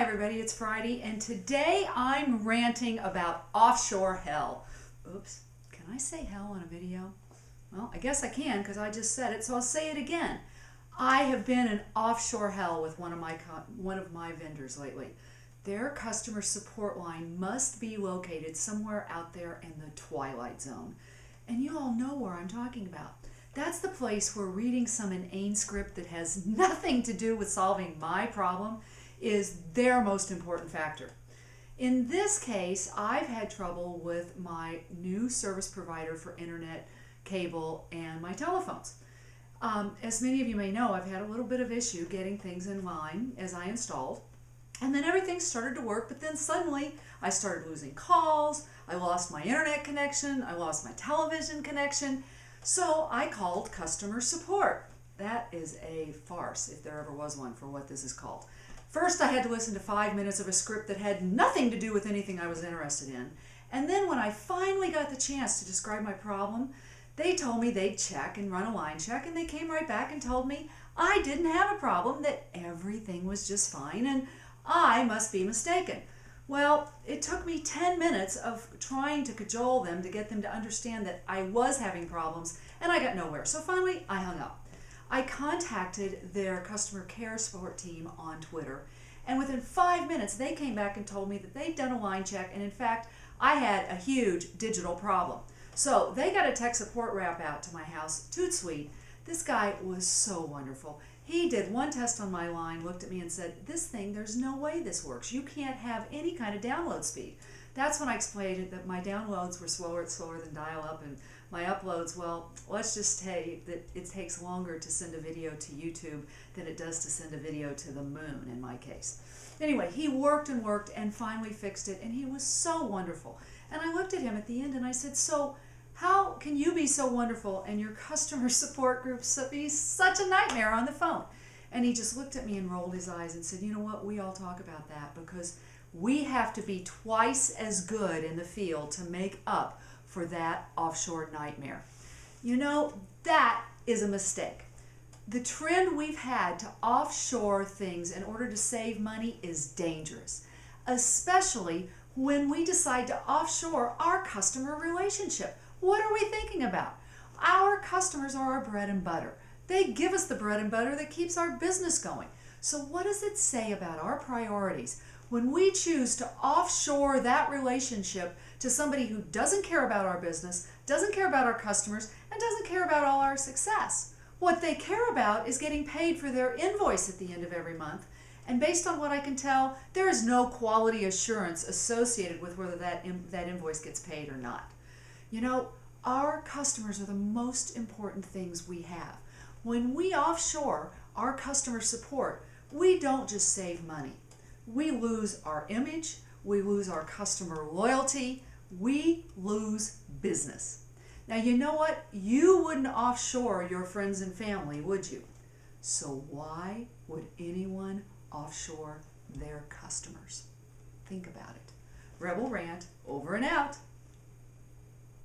everybody, it's Friday, and today I'm ranting about offshore hell. Oops, can I say hell on a video? Well, I guess I can because I just said it, so I'll say it again. I have been in offshore hell with one of my vendors lately. Their customer support line must be located somewhere out there in the twilight zone. And you all know where I'm talking about. That's the place where reading some inane script that has nothing to do with solving my problem is their most important factor. In this case, I've had trouble with my new service provider for internet, cable, and my telephones. As many of you may know, I've had a little bit of issue getting things in line as I installed. And then everything started to work, but then suddenly I started losing calls, I lost my internet connection, I lost my television connection. So I called customer support. That is a farce, if there ever was one, for what this is called. First, I had to listen to 5 minutes of a script that had nothing to do with anything I was interested in. And then when I finally got the chance to describe my problem, they told me they'd check and run a line check, and they came right back and told me I didn't have a problem, that everything was just fine, and I must be mistaken. Well, it took me 10 minutes of trying to cajole them to get them to understand that I was having problems, and I got nowhere. So finally, I hung up. I contacted their customer care support team on Twitter, and within 5 minutes, they came back and told me that they'd done a line check, and in fact, I had a huge digital problem. So they got a tech support rep out to my house, toot sweet. This guy was so wonderful. He did one test on my line, looked at me and said, "This thing, there's no way this works. You can't have any kind of download speed." That's when I explained that my downloads were slower than dial-up, and my uploads, well, let's just say that it takes longer to send a video to YouTube than it does to send a video to the moon in my case. Anyway, he worked and finally fixed it, and he was so wonderful. And I looked at him at the end and I said, "So how can you be so wonderful and your customer support group be such a nightmare on the phone?" And he just looked at me and rolled his eyes and said, "You know what, we all talk about that because we have to be twice as good in the field to make up for that offshore nightmare." You know, that is a mistake. The trend we've had to offshore things in order to save money is dangerous, especially when we decide to offshore our customer relationship. What are we thinking about? Our customers are our bread and butter. They give us the bread and butter that keeps our business going. So what does it say about our priorities when we choose to offshore that relationship to somebody who doesn't care about our business, doesn't care about our customers, and doesn't care about all our success? What they care about is getting paid for their invoice at the end of every month. And based on what I can tell, there is no quality assurance associated with whether that invoice gets paid or not. You know, our customers are the most important things we have. When we offshore our customer support, we don't just save money. We lose our image, we lose our customer loyalty, we lose business. Now, you know what? You wouldn't offshore your friends and family, would you? So why would anyone offshore their customers? Think about it. Rebel Rant, over and out.